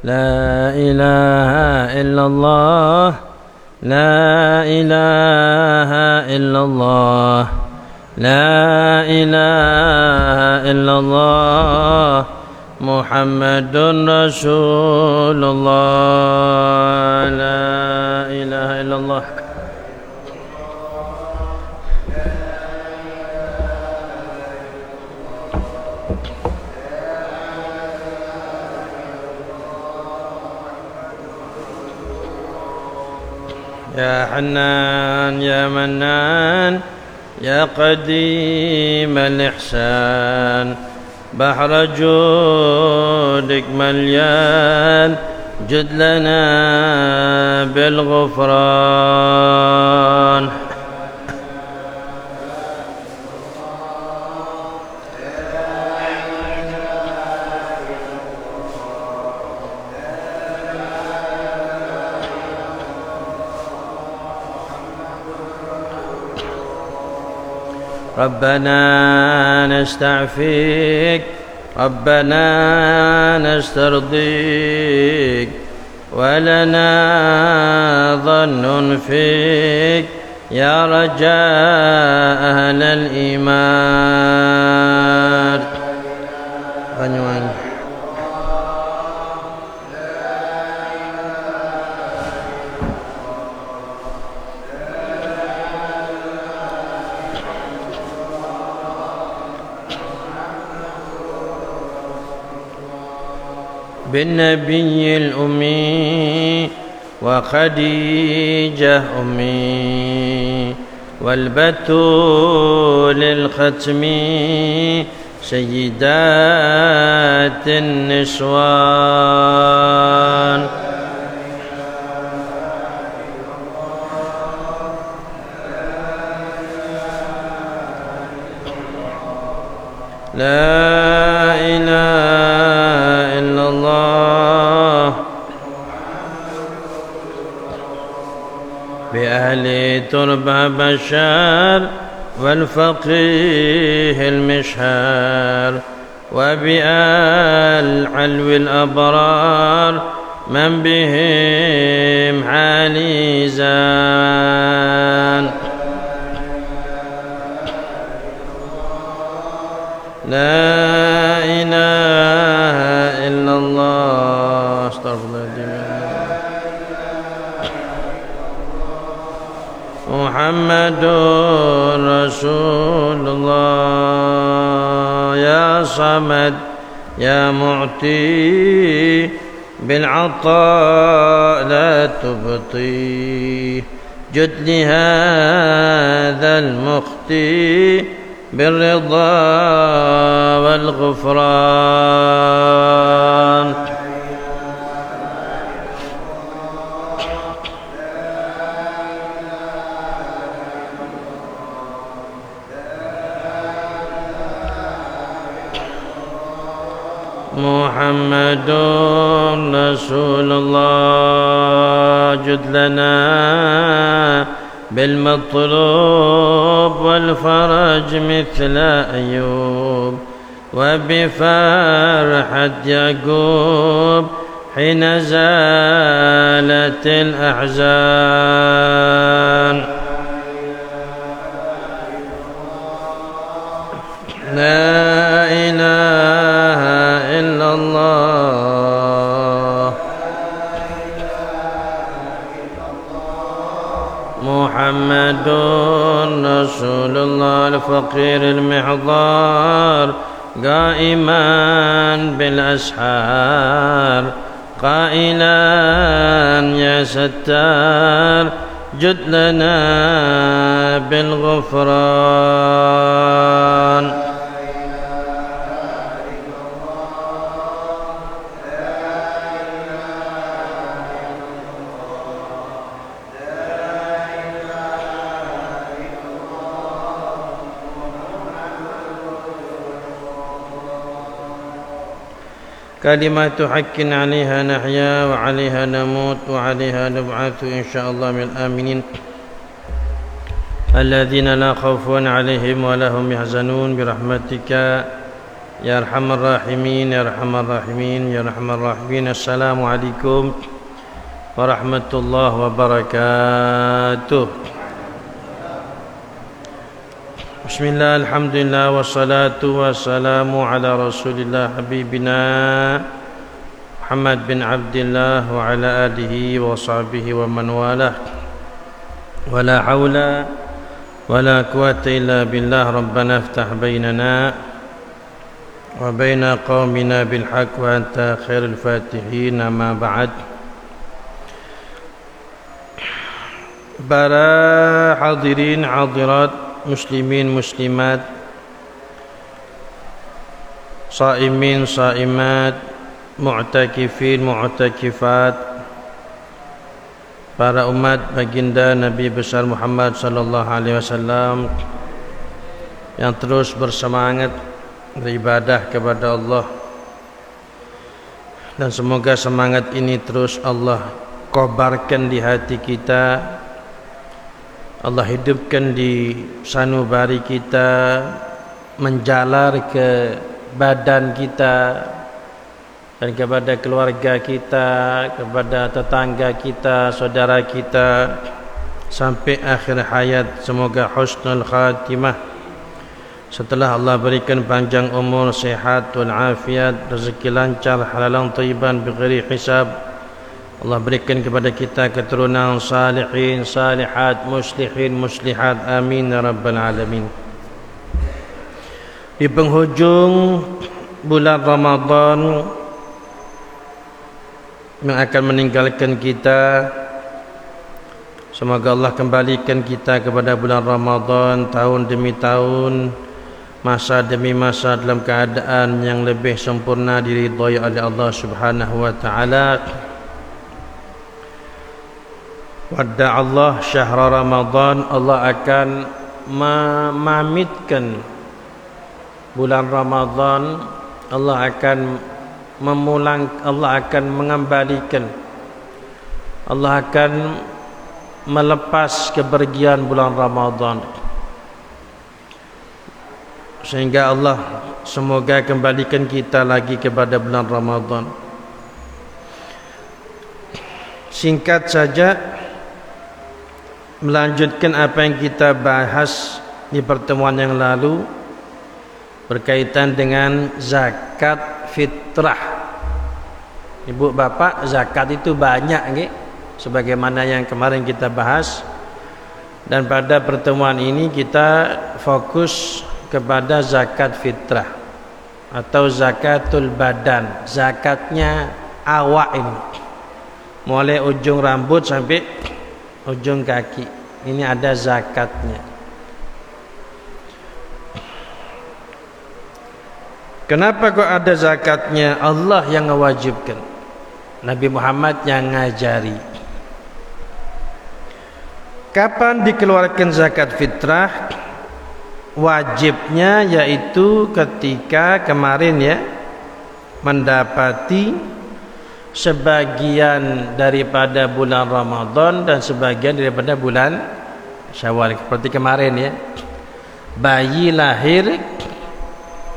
لا إله إلا الله لا إله إلا الله لا إله إلا الله محمد رسول الله لا إله إلا الله يا حنان يا منان يا قديم الإحسان بحر جودك مليان جد لنا بالغفران ربنا نستعفيك ربنا نسترضيك ولنا ظن فيك يا رجاء أهل الإيمان بالنبي الأمي وخديجة أمي والبتول الختم سيدات النسوان لا إله إلا الله بأهل تربة بشار والفقيه المشهار وبآل علو الأبرار من بهم حالي زان لا إله إلا الله استغفر الله محمد رسول الله يا صمد يا معطي بالعطاء لا تبطي جد لهذا المخطي بالرضا والغفران محمد رسول الله جد لنا بالمطلوب والفرج مثل أيوب وبفرحة يعقوب حين زالت الأحزان لا إله إلا الله محمد رسول الله الفقير المحضار قائما بالأسحار قائلا يا ستار جد لنا بالغفران كلمة حق عليها نحيا وعليها نموت وعليها نبعث إن شاء الله من الآمنين الذين لا خوف عليهم ولا هم يحزنون برحمتك Ya Arhamar Rahimin, Ya Arhamar Rahimin, Ya Arhamar Rahimin. Assalamualaikum warahmatullahi wabarakatuh. Bismillah, alhamdulillah, wassalatu wassalamu ala rasulillah habibina Muhammad bin Abdullah wa ala alihi wa sahbihi wa man walah. Wala hawla wala quwata illa billah. Rabbana iftah bainana wa baina qaumina bil haqq wa anta khairul fatihin. Amma ba'd. Para hadirin hadirat, muslimin muslimat, saimin saimat, mu'takifin mu'takifat, para umat baginda Nabi besar Muhammad sallallahu alaihi wasallam yang terus bersemangat beribadah kepada Allah, dan semoga semangat ini terus Allah kobarkan di hati kita, Allah hidupkan di sanubari kita, menjalar ke badan kita dan kepada keluarga kita, kepada tetangga kita, saudara kita, sampai akhir hayat. Semoga husnul khatimah. Setelah Allah berikan panjang umur, sehat wal afiat, rezeki lancar, halalan thayyiban bighairi hisab, Allah berikan kepada kita keturunan salihin, salihat, muslihin, muslihat. Amin ya rabbal alamin. Di penghujung bulan Ramadan yang akan meninggalkan kita, semoga Allah kembalikan kita kepada bulan Ramadan tahun demi tahun, masa demi masa dalam keadaan yang lebih sempurna, diridhai oleh Allah Subhanahu wa taala. Wadda Allah syahra Ramadan, Allah akan memamitkan bulan Ramadan, Allah akan Allah akan mengembalikan, Allah akan melepas kepergian bulan Ramadan, sehingga Allah semoga kembalikan kita lagi kepada bulan Ramadan. Singkat saja, melanjutkan apa yang kita bahas di pertemuan yang lalu berkaitan dengan zakat fitrah. Ibu bapak, zakat itu banyak nggih, sebagaimana yang kemarin kita bahas. Dan pada pertemuan ini kita fokus kepada zakat fitrah atau zakatul badan, zakatnya awak ini, mulai ujung rambut sampai ujung kaki, ini ada zakatnya. Kenapa kok ada zakatnya? Allah yang mewajibkan, Nabi Muhammad yang ngajari. Kapan dikeluarkan zakat fitrah? Wajibnya yaitu ketika kemarin ya, mendapati sebagian daripada bulan Ramadan dan sebagian daripada bulan Syawal. Seperti kemarin ya, bayi lahir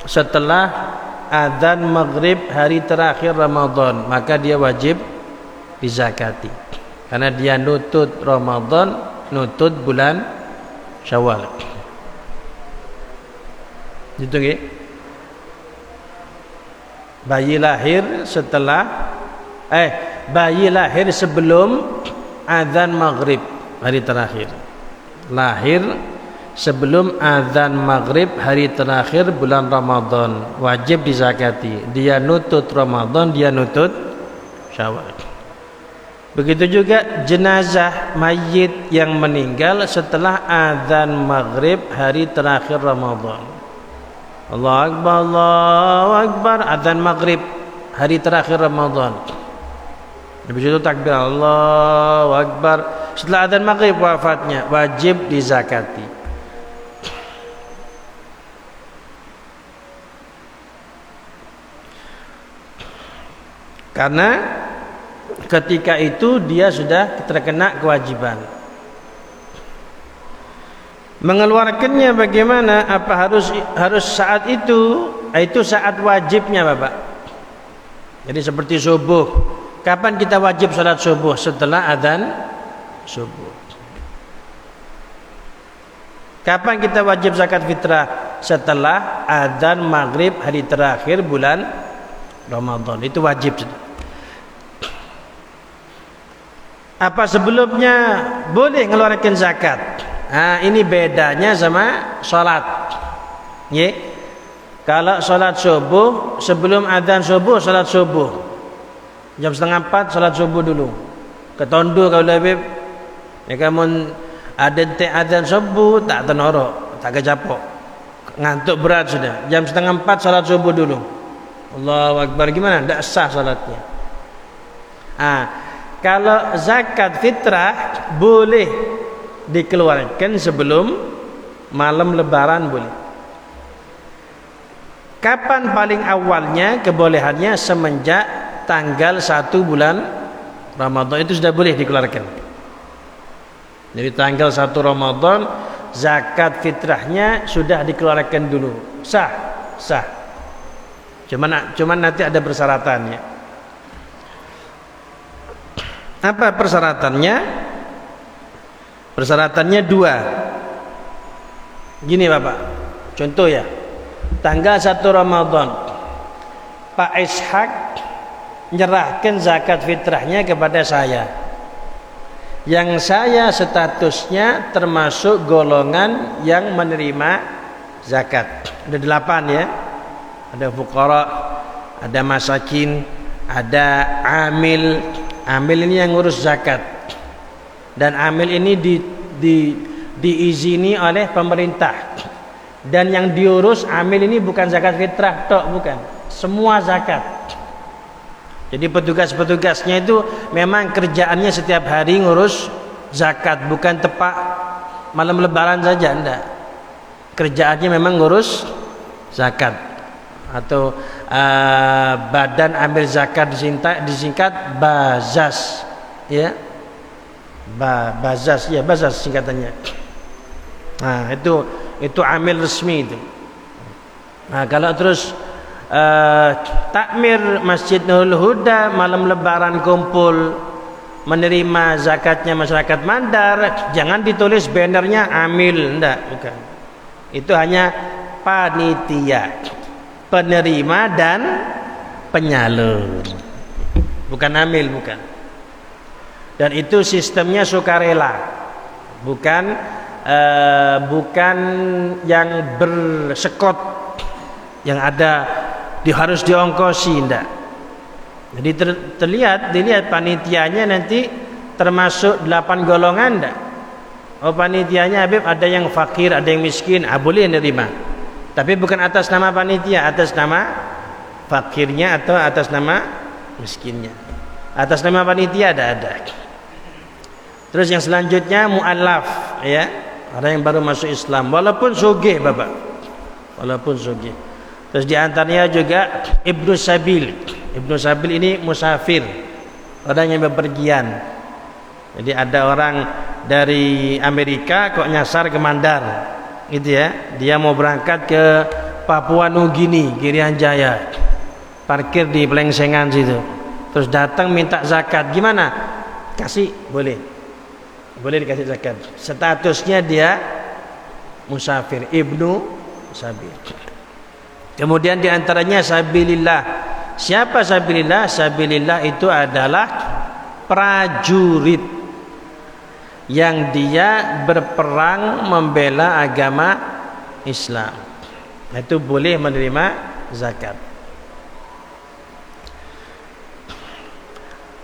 setelah adzan maghrib hari terakhir Ramadan, maka dia wajib dizakati, karena dia nutut Ramadan, nutut bulan Syawal. Gitu nggih? Bayi lahir bayi lahir sebelum adzan maghrib hari terakhir, lahir sebelum adzan maghrib hari terakhir bulan Ramadan, wajib dizakati. Dia nutut Ramadan, dia nutut Syawal. Begitu juga jenazah mayit yang meninggal setelah adzan maghrib hari terakhir Ramadan. Allahu Akbar, Allahu Akbar, adzan maghrib hari terakhir Ramadan. Habis itu takbir Allahu Akbar, setelah adzan maghrib wafatnya, wajib dizakati. Karena ketika itu dia sudah terkena kewajiban. Mengeluarkannya bagaimana? Apa harus saat itu itu saat wajibnya Bapak. Jadi seperti subuh. Kapan kita wajib salat subuh? Setelah adzan subuh. Kapan kita wajib zakat fitrah? Setelah adzan maghrib hari terakhir bulan Ramadan. Itu wajib. Apa sebelumnya boleh mengeluarkan zakat? Nah, ini bedanya sama sholat. Kalau sholat subuh, sebelum adzan subuh, sholat subuh. Jam 3:30 sholat subuh dulu. Ketondu kalau lebih. Ya kamu ada adzan subuh tak tenorok, tak kejapok. Ngantuk berat sudah. Jam 3:30 sholat subuh dulu. Allahu Akbar, gimana? Tidak sah sholatnya. Kalau zakat fitrah boleh dikeluarkan sebelum malam lebaran boleh. Kapan paling awalnya kebolehannya? Semenjak tanggal 1 bulan Ramadan itu sudah boleh dikeluarkan. Jadi tanggal 1 Ramadan zakat fitrahnya sudah dikeluarkan dulu. Sah. Cuman nanti ada persyaratannya. Apa persyaratannya? Persyaratannya 2. Gini Bapak, contoh ya. Tanggal 1 Ramadan Pak Ishak menyerahkan zakat fitrahnya kepada saya, yang saya statusnya termasuk golongan yang menerima zakat. Ada 8 ya. Ada fuqara, ada masakin, ada amil. Amil ini yang ngurus zakat. Dan amil ini diizini oleh pemerintah. Dan yang diurus amil ini bukan zakat fitrah tok, bukan. Semua zakat. Jadi petugas-petugasnya itu memang kerjaannya setiap hari ngurus zakat, bukan tepat malam lebaran saja, enggak. Kerjaannya memang ngurus zakat. Atau badan ambil zakat disingkat Bazas, ya. Bazas, ya, Bazas singkatannya. Nah, itu amil resmi itu. Nah, kalau terus takmir Masjid Nurul Huda malam lebaran kumpul menerima zakatnya masyarakat Mandar, jangan ditulis bannernya amil, enggak, bukan. Itu hanya panitia, penerima dan penyalur, bukan amil, bukan. Dan itu sistemnya sukarela, bukan yang bersekot, yang ada harus diongkosi, enggak. Jadi dilihat panitianya nanti termasuk 8 golongan enggak. Oh, panitianya Habib ada yang fakir, ada yang miskin, boleh nerima. Tapi bukan atas nama panitia, atas nama fakirnya atau atas nama miskinnya. Atas nama panitia ada. Terus yang selanjutnya mu'allaf, ya, orang yang baru masuk Islam, walaupun sugih Bapak, walaupun sugih. Terus diantaranya juga Ibnu Sabil. Ibnu Sabil ini musafir, orang yang bepergian. Jadi ada orang dari Amerika kok nyasar ke Mandar, gitu ya. Dia mau berangkat ke Papua Nugini, Irian Jaya, parkir di Pelengsengan situ. Terus datang minta zakat, gimana? Kasih, boleh dikasih zakat. Statusnya dia musafir, Ibnu Sabil. Kemudian diantaranya sabilillah. Siapa sabilillah? Sabilillah itu adalah prajurit yang dia berperang membela agama Islam. Itu boleh menerima zakat.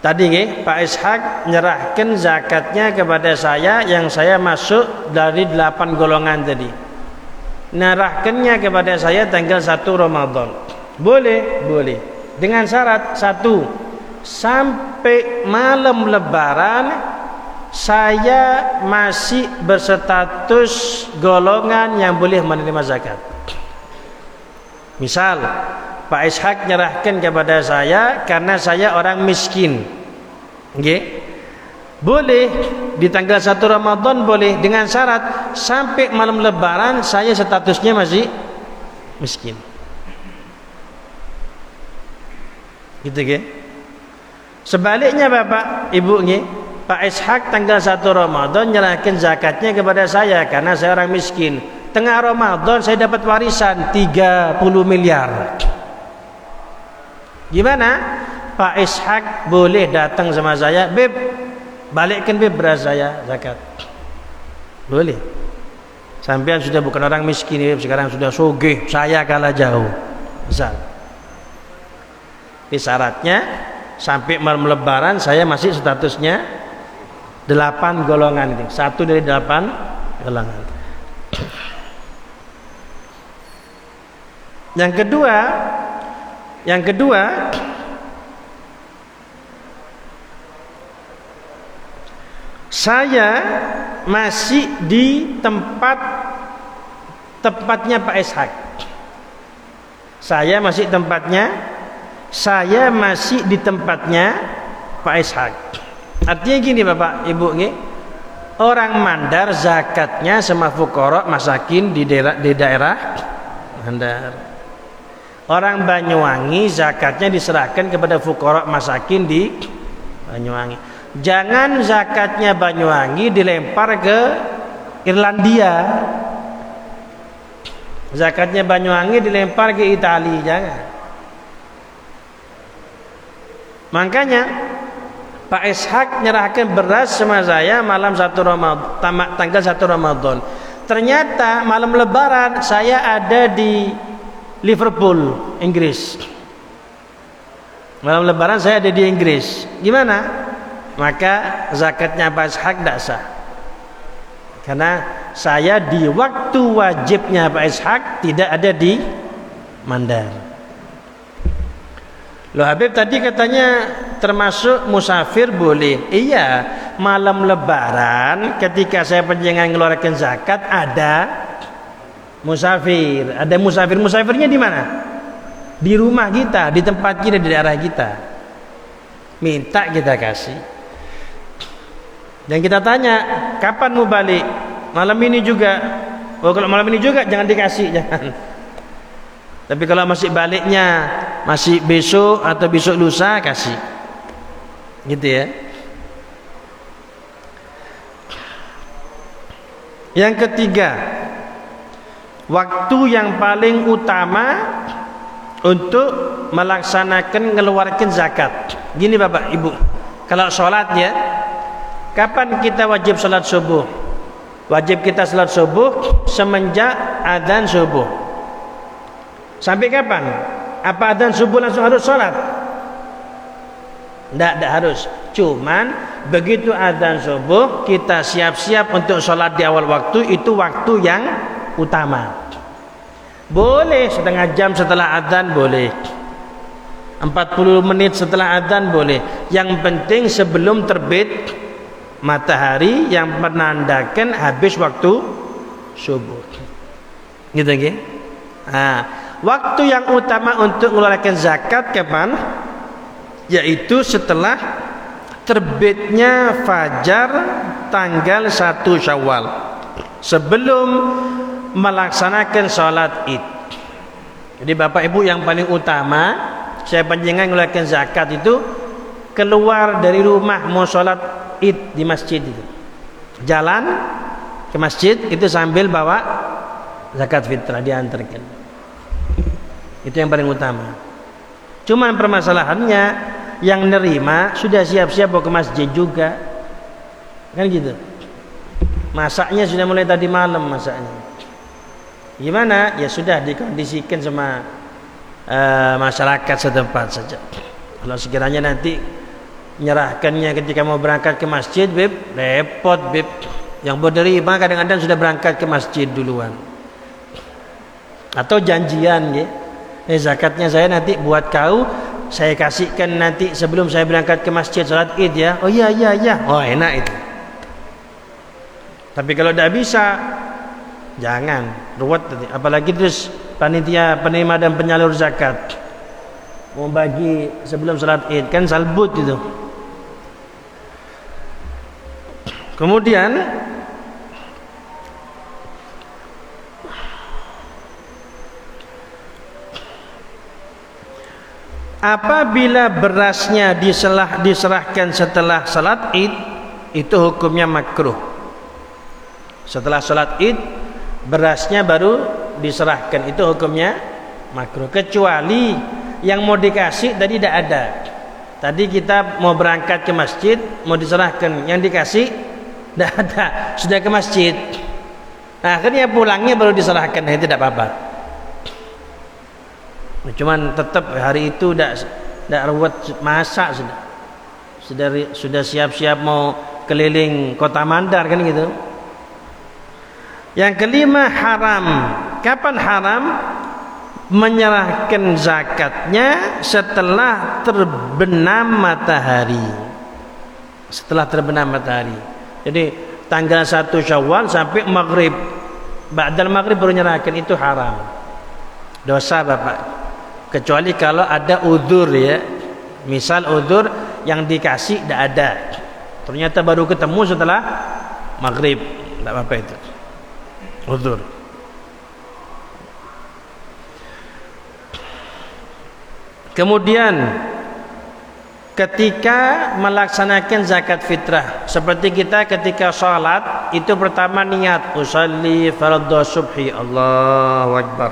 Tadi Pak Ishak menyerahkan zakatnya kepada saya, yang saya masuk dari 8 golongan tadi. Nyerahkannya kepada saya tanggal 1 Ramadan. Boleh. Dengan syarat 1, sampai malam lebaran saya masih berstatus golongan yang boleh menerima zakat. Misal Pak Ishak menyerahkan kepada saya karena saya orang miskin. Boleh di tanggal 1 Ramadan, boleh, dengan syarat sampai malam lebaran saya statusnya masih miskin. Gitu ke? Sebaliknya Bapak, Ibu nggih, Pak Ishak tanggal 1 Ramadan nyerahkan zakatnya kepada saya karena saya orang miskin. Tengah Ramadan saya dapat warisan 30 miliar. Gimana? Pak Ishak boleh datang sama saya, Beb, balikkan Beb beras saya zakat. Boleh. Sampean sudah bukan orang miskin, Beb, sekarang sudah sugih, saya kalah jauh. Misal. Tapi syaratnya sampai malam lebaran saya masih statusnya 8 golongan itu. 1 dari 8 golongan. Yang kedua saya masih di tempatnya Pak Ishak. Saya masih di tempatnya Pak Ishak. Artinya gini Bapak Ibu nggih. Orang Mandar zakatnya sama fuqara masakin di daerah Mandar. Orang Banyuwangi zakatnya diserahkan kepada fuqara masakin di Banyuwangi. Jangan zakatnya Banyuwangi dilempar ke Irlandia. Zakatnya Banyuwangi dilempar ke Italia, jangan. Makanya Pak Ishak nyerahkan beras sama saya malam 1 Ramadan, tanggal 1 Ramadan. Ternyata malam lebaran saya ada di Liverpool, Inggris. Malam lebaran saya ada di Inggris. Gimana? Maka zakatnya Pak Ishak tidak sah. Karena saya di waktu wajibnya Pak Ishak tidak ada di Mandar. Loh Habib tadi katanya termasuk musafir boleh. Iya, malam lebaran ketika saya panjenengan mengeluarkan zakat ada musafir. Ada musafir. Musafirnya di mana? Di rumah kita, di tempat kita, di daerah kita. Minta kita kasih. Dan kita tanya, kapan mau balik? Malam ini juga. Oh, kalau malam ini juga jangan dikasih, jangan. Tapi kalau masih baliknya masih besok atau besok lusa kasih. Gitu ya. Yang ketiga, waktu yang paling utama untuk melaksanakan mengeluarkan zakat. Gini Bapak Ibu, kalau sholat ya, kapan kita wajib sholat subuh? Wajib kita sholat subuh semenjak adzan subuh. Sampai kapan? Apa adzan subuh langsung harus sholat? Tidak harus. Cuman begitu adzan subuh kita siap-siap untuk sholat di awal waktu, itu waktu yang utama. Boleh setengah jam setelah adzan boleh, 40 menit setelah adzan boleh. Yang penting sebelum terbit matahari yang menandakan habis waktu subuh. Gitu nggih? Nah, waktu yang utama untuk mengeluarkan zakat kapan? Yaitu setelah terbitnya fajar tanggal 1 Syawal, sebelum melaksanakan sholat Id. Jadi Bapak Ibu, yang paling utama saya panjenengan mengeluarkan zakat itu keluar dari rumah mau sholat Id di masjid itu, jalan ke masjid itu sambil bawa zakat fitrah diantarkan. Itu yang paling utama. Cuman permasalahannya yang nerima sudah siap-siap mau ke masjid juga, kan gitu. Masaknya sudah mulai tadi malam masaknya. Gimana? Ya sudah dikondisikan sama masyarakat setempat saja. Kalau sekiranya nanti menyerahkannya ketika mau berangkat ke masjid, Beb, repot Beb. Yang menerima kadang-kadang sudah berangkat ke masjid duluan. Atau janjian ya. Zakatnya saya nanti buat kau, saya kasihkan nanti sebelum saya berangkat ke masjid salat Id ya. Oh iya. Oh enak itu. Tapi kalau tidak bisa, jangan ruwet. Apalagi terus panitia penerima dan penyalur zakat mau bagi sebelum salat Id, kan salbut itu. Kemudian Apabila berasnya diserahkan setelah salat Id, itu hukumnya makruh. Setelah salat Id, berasnya baru diserahkan, itu hukumnya makruh. Kecuali yang mau dikasih tadi tidak ada. Tadi kita mau berangkat ke masjid, mau diserahkan, yang dikasih tidak ada, sudah ke masjid. Nah, akhirnya pulangnya baru diserahkan, itu tidak apa-apa. Cuman tetap hari itu tidak ruwet masak, sudah siap-siap mau keliling kota Mandar kan gitu. Yang kelima, haram. Kapan haram? Menyerahkan zakatnya setelah terbenam matahari. Setelah terbenam matahari. Jadi tanggal 1 Syawal sampai maghrib, ba'dal maghrib baru menyerahkan, itu haram. Dosa Bapak. Kecuali kalau ada udzur ya. Misal udzur yang dikasih tidak ada, ternyata baru ketemu setelah maghrib, tidak apa-apa itu udzur. Kemudian ketika melaksanakan zakat fitrah, seperti kita ketika sholat itu pertama niat usolli fardhu subhi, Allahu Akbar.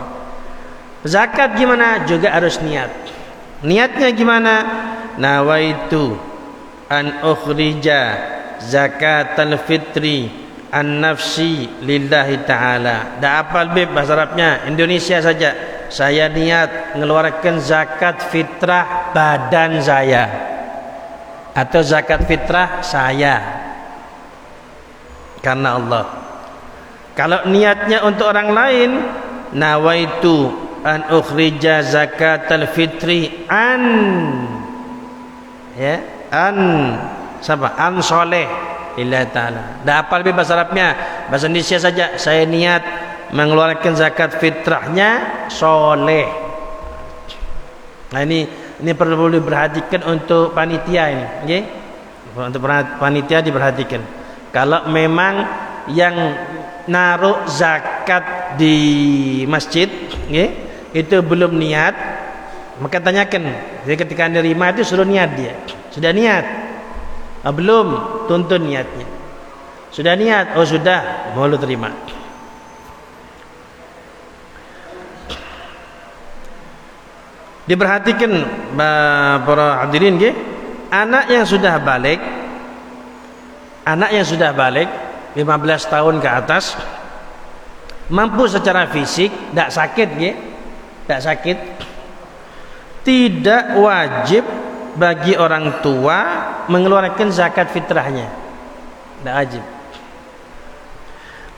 Zakat gimana? Juga harus niat. Niatnya gimana? Nawaitu an ukhrija zakatal fitri an nafsi lillahi ta'ala. Dah hafal beb bahasa Arabnya, Indonesia saja. Saya niat mengeluarkan zakat fitrah badan saya, atau zakat fitrah saya karena Allah. Kalau niatnya untuk orang lain, nawaitu an ukhrija zakatal fitri an, ya, an siapa? An soleh lillahi ta'ala. Dah hafal bahasa Arabnya, bahasa Indonesia saja. Saya niat mengeluarkan zakat fitrahnya soleh. Nah ini perlu diperhatikan untuk panitia ini, okay? Untuk panitia diperhatikan. Kalau memang yang naruh zakat di masjid, okay, itu belum niat, maka tanyakan. Jadi ketika nerima itu suruh niat dia. Sudah niat? Belum, tuntun niatnya. Sudah niat? Oh sudah, mau lu terima. Diperhatikan para hadirin, nggih. Anak yang sudah balik 15 tahun ke atas, mampu secara fisik, tidak sakit, nggih. Tidak sakit, tidak wajib bagi orang tua mengeluarkan zakat fitrahnya, tidak wajib.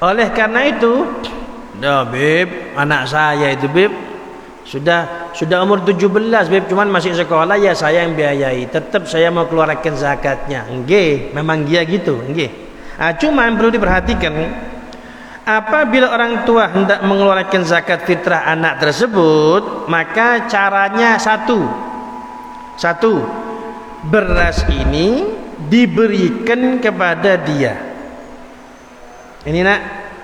Oleh karena itu, beb, anak saya itu beb sudah umur 17 beb, cuman masih sekolah, ya saya yang biayai, tetap saya mau keluarkan zakatnya. Nggih, memang dia gitu, nggih. Cuman perlu diperhatikan, apabila orang tua hendak mengeluarkan zakat fitrah anak tersebut, maka caranya satu, beras ini diberikan kepada dia. Ini nak,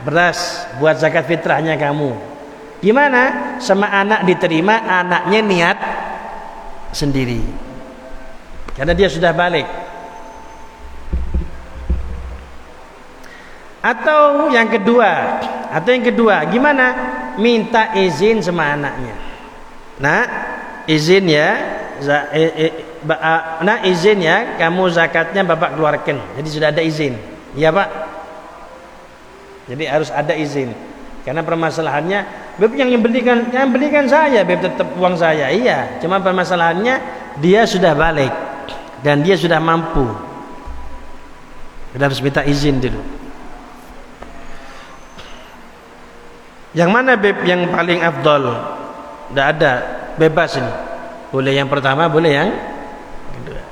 beras buat zakat fitrahnya kamu. Gimana? Sama anak diterima, anaknya niat sendiri, karena dia sudah balik. Atau yang kedua, gimana? Minta izin sama anaknya. Nah, izin ya, izin ya, kamu zakatnya bapak keluarkan. Jadi sudah ada izin, ya pak. Jadi harus ada izin. Karena permasalahannya, beb yang belikan saya, beb tetap uang saya, iya. Cuma permasalahannya dia sudah balik dan dia sudah mampu. Kita harus minta izin dulu. Yang mana beb yang paling afdol? Tidak ada, bebas ini. Boleh yang pertama, boleh yang kedua.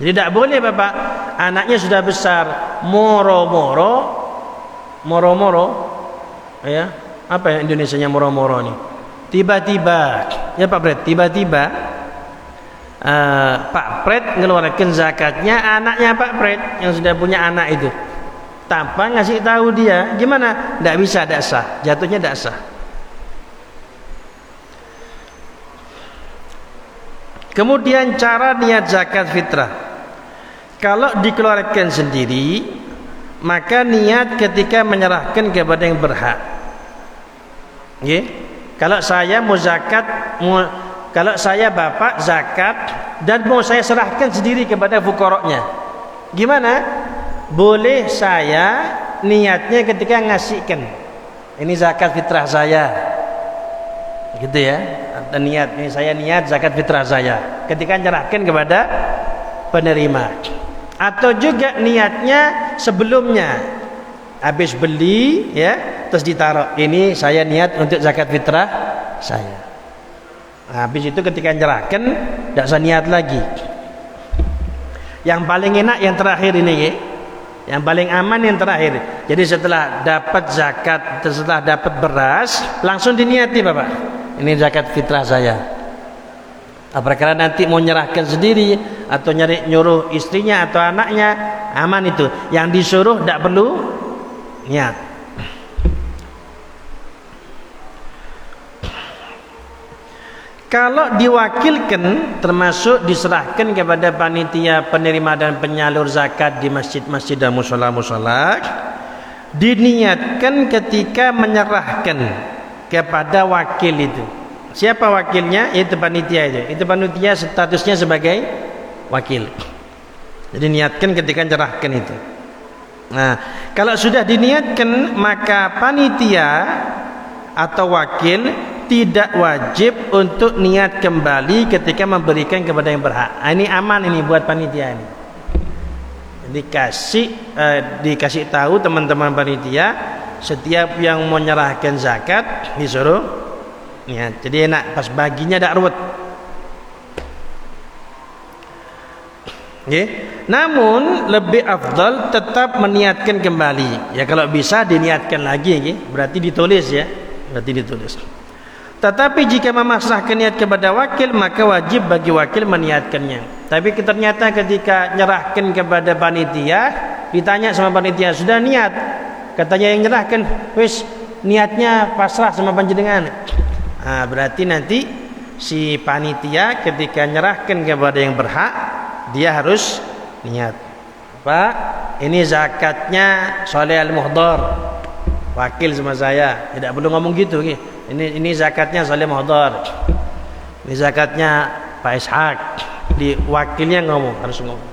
Jadi tidak boleh bapak, anaknya sudah besar, moro-moro, ya, apa ya Indonesianya moro-moro nih? Tiba-tiba, ya Pak Pret, tiba-tiba Pak Pret ngeluarkan zakatnya anaknya Pak Pret yang sudah punya anak itu, tanpa ngasih tahu dia, gimana? Tidak bisa, tidak sah, jatuhnya tidak sah. Kemudian cara niat zakat fitrah. Kalau dikeluarkan sendiri, maka niat ketika menyerahkan kepada yang berhak. Okay? Kalau saya mau zakat, kalau saya bapak zakat dan mau saya serahkan sendiri kepada fuqara'nya, gimana? Boleh saya niatnya ketika ngasihkan, ini zakat fitrah saya, gitu ya. Dan niat ini saya niat zakat fitrah saya ketika menyerahkan kepada penerima. Atau juga niatnya sebelumnya habis beli ya, terus ditaruh, ini saya niat untuk zakat fitrah saya. Nah, habis itu ketika menyerahkan tidak usah niat lagi. Yang paling enak yang terakhir ini ya. Yang paling aman yang terakhir. Jadi setelah dapat zakat, setelah dapat beras, langsung diniati Bapak, ini zakat fitrah saya. Apakah nanti mau nyerahkan sendiri atau nyuruh istrinya atau anaknya, aman itu. Yang disuruh tidak perlu niat. Kalau diwakilkan, termasuk diserahkan kepada panitia penerima dan penyalur zakat di masjid-masjid dan musola-musola, diniatkan ketika menyerahkan kepada wakil itu. Siapa wakilnya? Itu panitia itu. Itu panitia statusnya sebagai wakil. Jadi niatkan ketika menyerahkan itu. Nah, kalau sudah diniatkan, maka panitia atau wakil tidak wajib untuk niat kembali ketika memberikan kepada yang berhak. Ini aman ini buat panitia ini. Dikasih tahu teman-teman panitia, setiap yang menyerahkan zakat disuruh niat. Jadi enak, pas baginya tidak ruwet. Okay. Namun lebih afdal tetap meniatkan kembali. Ya kalau bisa diniatkan lagi, okay. Berarti ditulis ya, berarti ditulis. Tetapi jika memasrahkan niat kepada wakil, maka wajib bagi wakil meniatkannya. Tapi ternyata ketika nyerahkan kepada panitia, ditanya sama panitia, sudah niat? Katanya yang nyerahkan, wis niatnya pasrah sama panjenengan. Nah, berarti nanti si panitia ketika nyerahkan kepada yang berhak, dia harus niat. Pak, ini zakatnya Saleh Al-Muhdar, wakil sama saya. Tidak perlu ngomong gitu, okay? Ini zakatnya Saleh Muhdar, ini zakatnya Pak Ishak. Di wakilnya harus ngomong.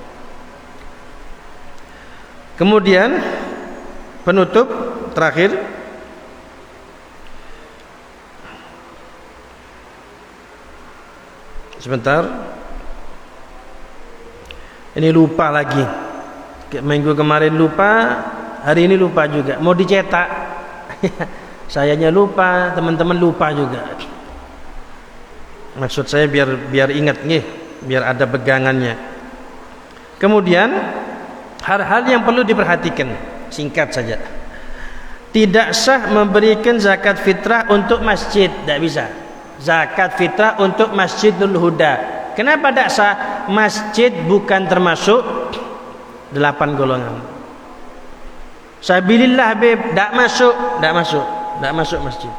Kemudian penutup terakhir, sebentar, ini lupa lagi. Minggu kemarin lupa, hari ini lupa juga. Mau dicetak. Sayanya lupa, teman-teman lupa juga. Maksud saya biar ingat nih, biar ada pegangannya. Kemudian hal-hal yang perlu diperhatikan, singkat saja. Tidak sah memberikan zakat fitrah untuk masjid, tidak bisa. Zakat fitrah untuk Masjidul Huda. Kenapa tidak sah? Masjid bukan termasuk 8 golongan. Sabilillah beb, tidak masuk, tidak masuk masjid.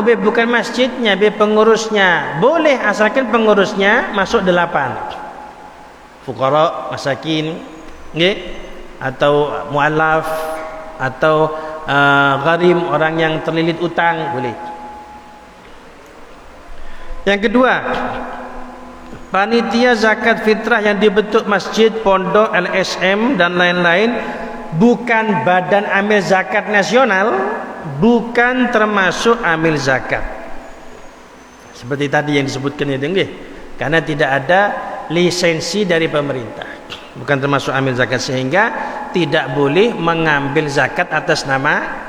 Beb, bukan masjidnya, beb, pengurusnya. Boleh asalkan pengurusnya masuk 8. Fuqara, masakin, okay? Atau mu'allaf, atau gharim, orang yang terlilit utang, boleh. Yang kedua, panitia zakat fitrah yang dibentuk masjid, pondok, LSM dan lain-lain bukan badan amil zakat nasional, bukan termasuk amil zakat. Seperti tadi yang disebutkan itu, karena tidak ada lisensi dari pemerintah, bukan termasuk amil zakat, sehingga tidak boleh mengambil zakat atas nama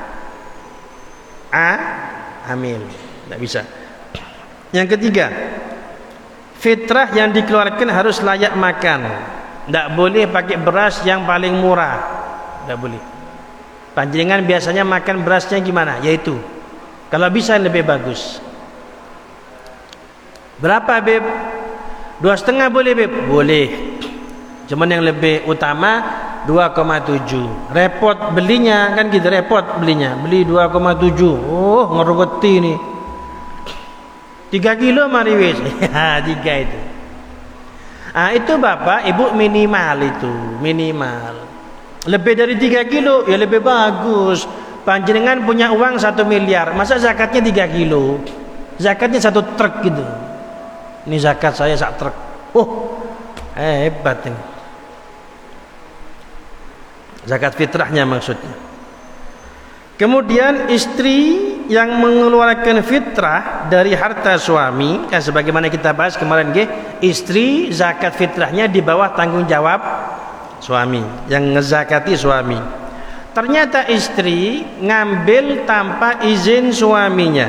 amil, tidak bisa. Yang ketiga, fitrah yang dikeluarkan harus layak makan, tidak boleh pakai beras yang paling murah, tidak boleh. Panjenengan biasanya makan berasnya gimana? Yaitu, kalau bisa lebih bagus. Berapa beb? 2,5 boleh beb? Boleh. Cuman yang lebih utama 2,7. Repot belinya kan gitu, repot belinya. Beli 2,7. Oh, ngerogoti nih. 3 kilo mari wis. Ya, 3 itu. Itu Bapak, Ibu minimal itu, minimal. Lebih dari 3 kilo ya lebih bagus. Panjenengan punya uang 1 miliar, masa zakatnya 3 kilo? Zakatnya 1 truk gitu. Ini zakat saya 1 truk. Hebat ini. Zakat fitrahnya maksudnya. Kemudian istri yang mengeluarkan fitrah dari harta suami, kan sebagaimana kita bahas kemarin istri zakat fitrahnya di bawah tanggung jawab suami, yang ngezakati suami. Ternyata istri ngambil tanpa izin suaminya.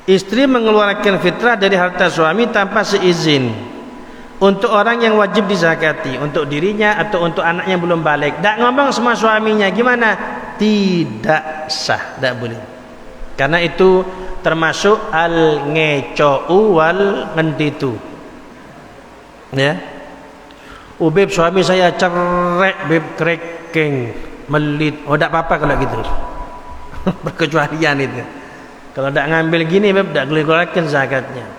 Istri mengeluarkan fitrah dari harta suami tanpa seizin. Untuk orang yang wajib dizakati, untuk dirinya atau untuk anak yang belum balik. Tak ngomong sama suaminya, gimana? Tidak sah, tak boleh. Karena itu termasuk al-ngecou wal ngenditu. Ya. Beb, suami saya cerek, beb, kreking, melit. Tak apa-apa kalau gitu. Berkecualian itu. Kalau tak ngambil gini, beb, tak boleh keluarkan zakatnya.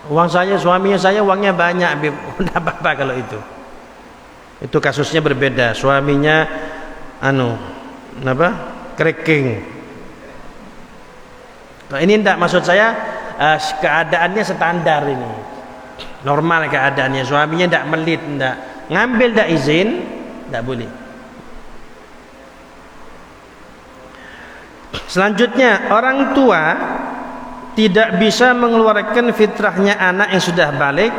Uang saya, suaminya saya uangnya banyak, beb. Tidak apa-apa kalau itu. Itu kasusnya berbeda. Suaminya kreking. Nah, ini tidak, maksud saya keadaannya standar ini. Normal keadaannya. Suaminya tidak melit, tidak ngambil, tidak izin, tidak boleh. Selanjutnya, orang tua tidak bisa mengeluarkan fitrahnya anak yang sudah balik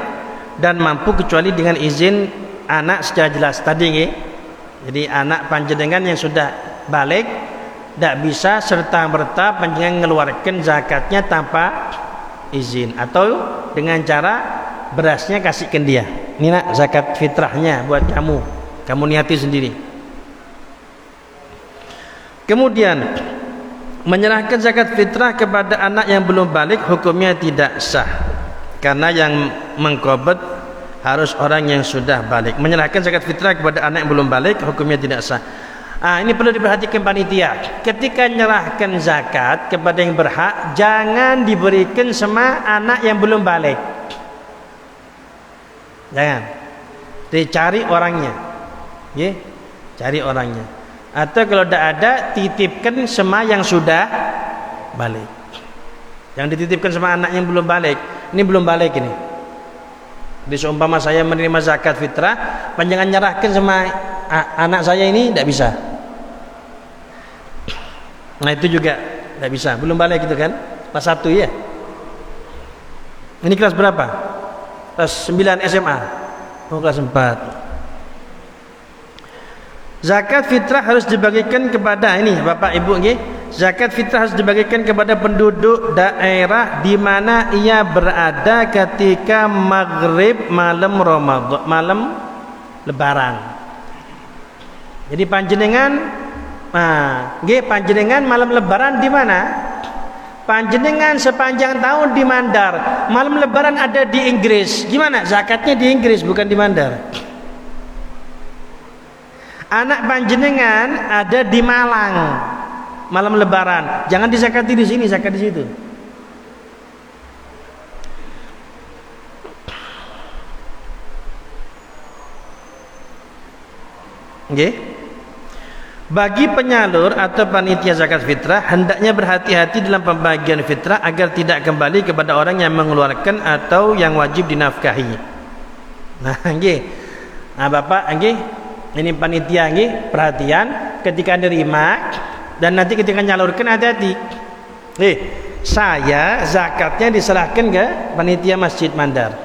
dan mampu kecuali dengan izin anak secara jelas tadi. Jadi anak panjenengan yang sudah balik tidak bisa serta-merta panjenengan mengeluarkan zakatnya tanpa izin, atau dengan cara berasnya kasihkan dia. Ini nak zakat fitrahnya buat kamu niati sendiri. Kemudian menyerahkan zakat fitrah kepada anak yang belum balik hukumnya tidak sah, karena yang mengqobad harus orang yang sudah balik. Menyerahkan zakat fitrah kepada anak yang belum balik hukumnya tidak sah. Ini perlu diperhatikan panitia. Ketika menyerahkan zakat kepada yang berhak, jangan diberikan sama anak yang belum balik. Jangan. Dicari orangnya. Cari orangnya. Atau kalau tidak ada, titipkan sama yang sudah balik. Yang dititipkan sama anak yang belum balik. Ini belum balik ini. Jadi seumpama saya menerima zakat fitrah, panjangan nyerahkan sama anak saya ini tidak bisa. Nah itu juga tidak bisa. Belum balik itu kan? Kelas 1 ya. Ini kelas berapa? Kelas 9 SMA. Kelas 4. Zakat fitrah harus dibagikan kepada Bapak Ibu zakat fitrah harus dibagikan kepada penduduk daerah di mana ia berada ketika maghrib malam Ramadan, malam Lebaran. Jadi panjenengan panjenengan malam Lebaran di mana? Panjenengan sepanjang tahun di Mandar, malam Lebaran ada di Inggris. Gimana? Zakatnya di Inggris bukan di Mandar. Anak panjenengan ada di Malang malam Lebaran, jangan dizakati di sini, zakat di situ. Bagi penyalur atau panitia zakat fitrah, hendaknya berhati-hati dalam pembagian fitrah agar tidak kembali kepada orang yang mengeluarkan atau yang wajib dinafkahi. Bapak ini panitia perhatian ketika nerima, dan nanti ketika nyalurkan hati-hati. Saya zakatnya diserahkan ke panitia Masjid Mandar.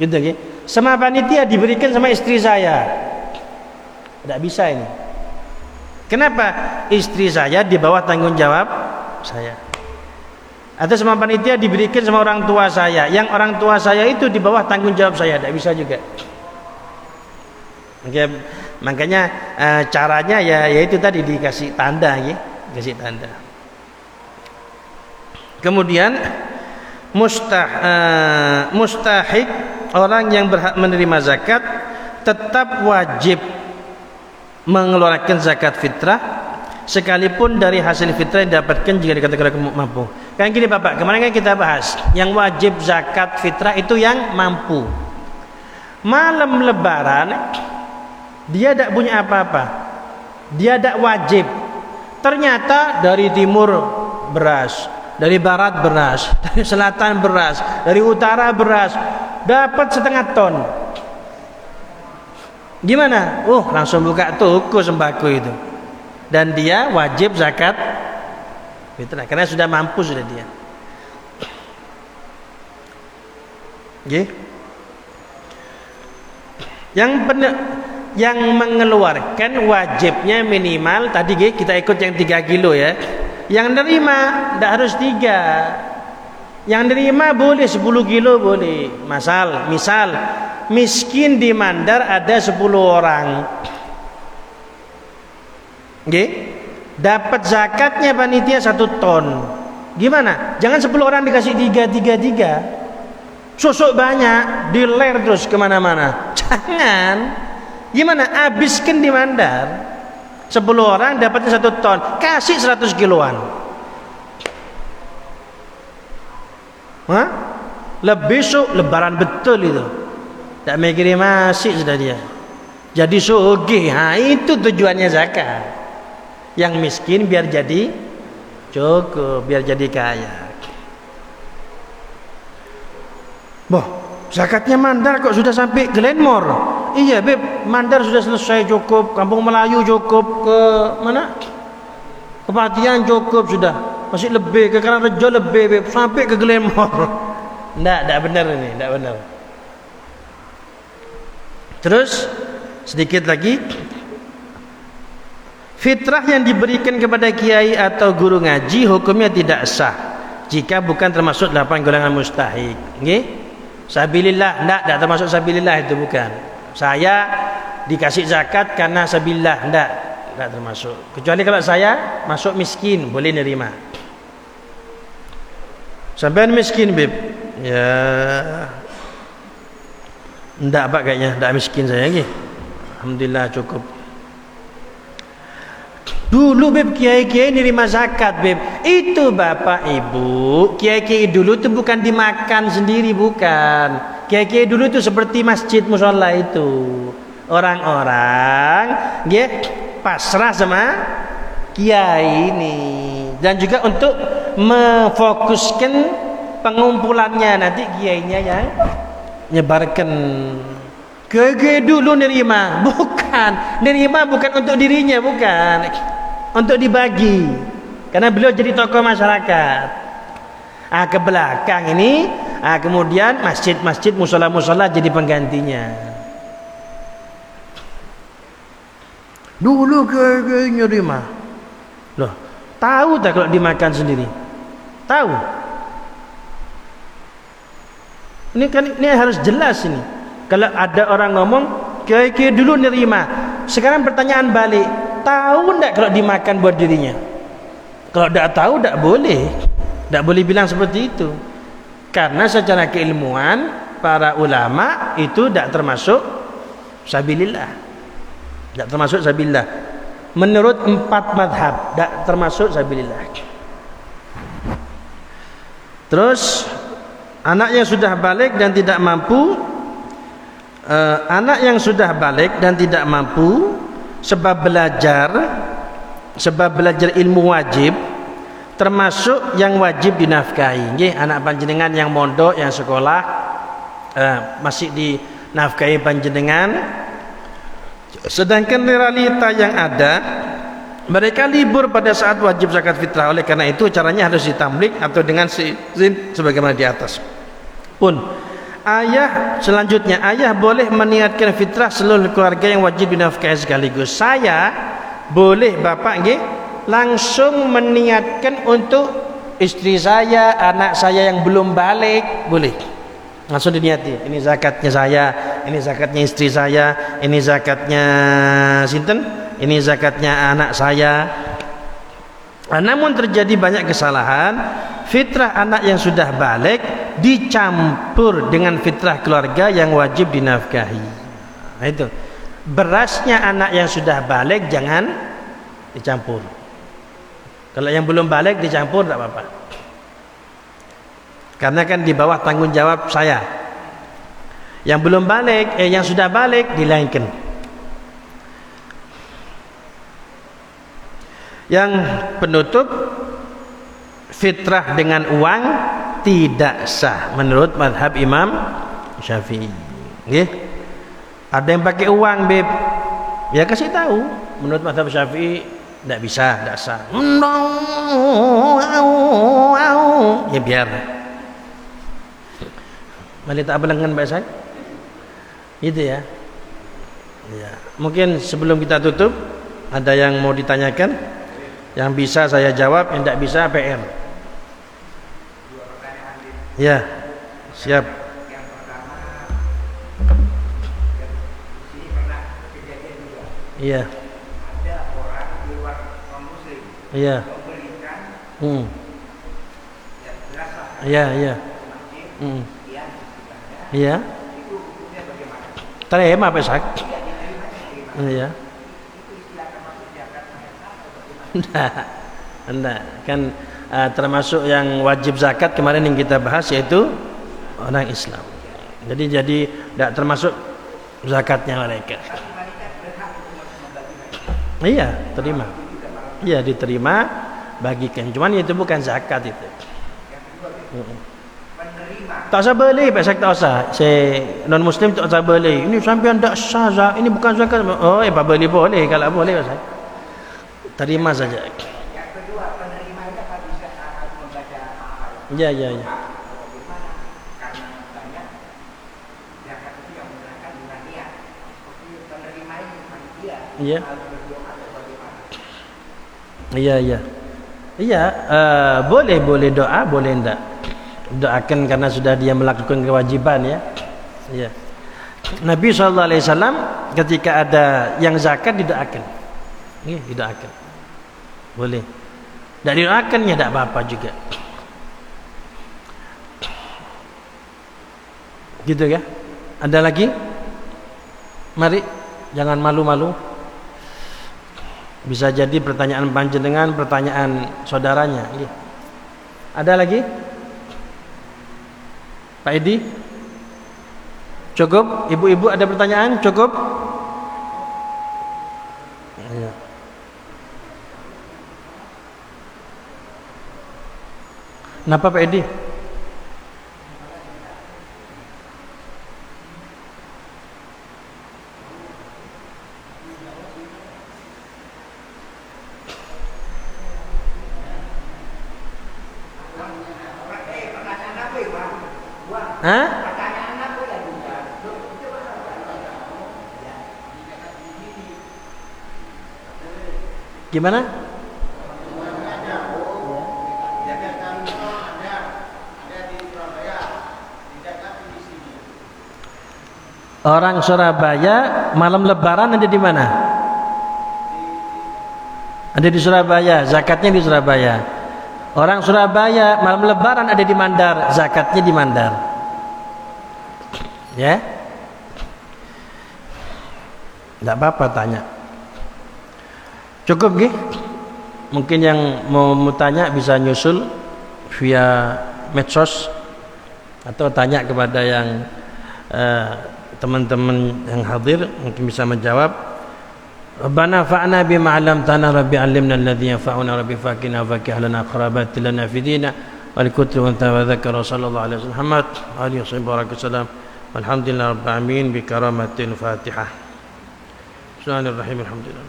Gitu sama panitia diberikan sama istri saya. Tidak bisa ini. Kenapa? Istri saya di bawah tanggung jawab saya. Atau sama panitia diberikan sama orang tua saya, yang orang tua saya itu di bawah tanggung jawab saya. Tidak bisa juga. Makanya caranya yaitu tadi dikasih tanda, kasih tanda. Kemudian mustahik, orang yang berhak menerima zakat tetap wajib mengeluarkan zakat fitrah sekalipun dari hasil fitrah yang didapatkan jika dikatakan mampu. Kan gini Bapak, kemarin kan kita bahas yang wajib zakat fitrah itu yang mampu. Malam lebaran dia tidak punya apa-apa, dia tidak wajib. Ternyata dari timur beras, dari barat beras, dari selatan beras, dari utara beras, dapat 1/2 ton. Gimana? Langsung buka toko sembako itu. Dan dia wajib zakat fitrah karena sudah mampu sudah dia. Okay. Yang mengeluarkan wajibnya minimal tadi kita ikut yang 3 kilo ya. Yang nerima tidak harus 3. Yang nerima boleh 10 kilo boleh. Misal miskin di Mandar ada 10 orang. Nggih? Dapat zakatnya panitia 1 ton. Gimana? Jangan 10 orang dikasih 3. Sosok banyak, diler terus kemana-mana. Jangan. Gimana? Habiskan di Mandar. 10 orang dapatnya 1 ton. Kasih 100 kiloan. Hah? Besok lebaran betul itu. Tak mikir masih sudah dia. Jadi sugih. Itu tujuannya zakat. Yang miskin biar jadi cukup, biar jadi kaya. Zakatnya Mandar kok sudah sampai Glenmore. Iya Beb, Mandar sudah selesai cukup, Kampung Melayu cukup, ke mana? Kepatian cukup sudah. Masih lebih ke Karangrejo lebih Beb, sampai ke Glenmore. Tidak benar ini, tidak benar. Terus sedikit lagi, fitrah yang diberikan kepada kiai atau guru ngaji hukumnya tidak sah jika bukan termasuk 8 golongan mustahik. Nggih? Sabilillah, tidak termasuk sabilillah itu bukan. Saya dikasih zakat karena sabilillah, tidak termasuk. Kecuali kalau saya masuk miskin boleh nerima. Sampai miskin Beb. Ya. Tidak Pak kayaknya, tidak miskin saya lagi. Alhamdulillah cukup. Dulu Beb kiai-kiai nerima zakat Beb. Itu Bapak Ibu, kiai-kiai dulu itu bukan dimakan sendiri, bukan. Kiai-kiai dulu itu seperti masjid mushola itu. Orang-orang pasrah sama kiai ini. Dan juga untuk memfokuskan pengumpulannya, nanti kiainya yang nyebarkan. Kiai dulu nerima, bukan untuk dirinya, bukan untuk dibagi, karena beliau jadi tokoh masyarakat. Ke belakang ini, kemudian masjid-masjid, musola-musola jadi penggantinya. Dulu kiai nerima, loh, tahu tak kalau dimakan sendiri? Tahu? Ini harus jelas ini. Kalau ada orang ngomong kiai dulu nerima, sekarang pertanyaan balik, tahu enggak kalau dimakan buat dirinya? Kalau tidak tahu tidak boleh bilang seperti itu, karena secara keilmuan para ulama itu tidak termasuk sabilillah, tidak termasuk sabilillah. Menurut 4 madhab tidak termasuk sabilillah. Terus anak yang sudah balik dan tidak mampu, anak yang sudah balik dan tidak mampu sebab belajar ilmu wajib, termasuk yang wajib dinafkahi. Nggih, anak panjenengan yang mondok, yang sekolah masih dinafkahi panjenengan. Sedangkan realita yang ada, mereka libur pada saat wajib zakat fitrah. Oleh karena itu caranya harus ditamlik atau dengan seizin sebagaimana di atas. Selanjutnya ayah boleh meniatkan fitrah seluruh keluarga yang wajib dinafkahi sekaligus. Saya boleh Bapak langsung meniatkan untuk istri saya, anak saya yang belum balik, boleh langsung diniati. Ini zakatnya saya, ini zakatnya istri saya, ini zakatnya sinten, ini zakatnya anak saya. Namun terjadi banyak kesalahan. Fitrah anak yang sudah balik dicampur dengan fitrah keluarga yang wajib dinafkahi. Nah itu, berasnya anak yang sudah balik jangan dicampur. Kalau yang belum balik dicampur tak apa-apa. Karena kan di bawah tanggung jawab saya. Yang belum balik, yang sudah balik dilainkan. Yang penutup fitrah dengan uang tidak sah menurut mazhab Imam Syafi'i. Nggih. Ada yang pakai uang, Beb. Ya kasih tahu. Menurut mazhab Syafi'i tidak bisa, tidak sah. Ya biar. Mari tak belengan Pak Syekh. Itu ya. Ya. Mungkin sebelum kita tutup ada yang mau ditanyakan? Yang bisa saya jawab, yang tidak bisa PR. Ya, siap. Yang pertama, di sini pernah kejadian juga. Iya. Ada orang di luar non-muslim Iya. memberikan yang jelas lah Iya, iya. masjid Hmm. yang istilahnya Iya. itu hukumnya bagaimana? Terima Pak Syekh. Tidak diterima. Iya. Itu istilah termasuk zakat harta atau bagaimana? Enggak, kan termasuk yang wajib zakat kemarin yang kita bahas yaitu orang Islam. Jadi tidak termasuk zakatnya mereka. Iya, terima. Iya, diterima, bagikan. Cuman itu bukan zakat itu. Tak usah beli, Pak Syekh, tak usah. Non muslim tak usah beli. Ini sampean tak sah, ini bukan zakat. Oh, Pak beli boleh, kalau boleh Pak Syekh. Terima saja. Yang kedua, penerimanya kan bisa harus membaca apa? Iya, iya, iya. Bagaimana? Karena banyak zakat itu yang menggunakan dengan niat. Seperti penerimanya panitia Iya. harus berdoa atau bagaimana? Iya, iya. Iya, boleh doa, boleh enggak. Doakan karena sudah dia melakukan kewajiban ya. Iya. Nabi SAW ketika ada yang zakat didoakan. Iya, didoakan. Boleh. Tidak didoakan ya tidak apa-apa juga. Gitu ya. Ada lagi? Mari, jangan malu-malu. Bisa jadi pertanyaan panjenengan, pertanyaan saudaranya. Iya. Ada lagi? Pak Edi? Cukup? Ibu-ibu ada pertanyaan? Cukup? Iya. Kenapa Pak Edi? Pertanyaan apa ya, Bang? Hah? Pertanyaan apa ya, Bang? Gimana? Orang Surabaya malam Lebaran ada di mana? Ada di Surabaya, zakatnya di Surabaya. Orang Surabaya malam Lebaran ada di Mandar, zakatnya di Mandar. Ya? Tidak apa-apa tanya. Cukup gih? Mungkin yang mau tanya bisa nyusul via medsos atau tanya kepada yang teman-teman yang hadir mungkin bisa menjawab. Rabbana fa'na bima 'allamtana rabbi 'allimna alladhi yanfa'una rabbi faqina faqih lana qarabati lana fi dina wa likutri wa tadhakkara sallallahu alaihi wasallam Muhammad alihi wasallam walhamdulillahi rabbil alamin bi karamatil Fatihah. Bismillahirrahmanirrahim. Alhamdulillah.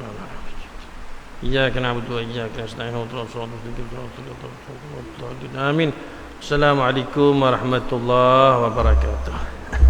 Iyyaka na'budu wa iyyaka nasta'in. Amin. Assalamualaikum warahmatullahi wabarakatuh.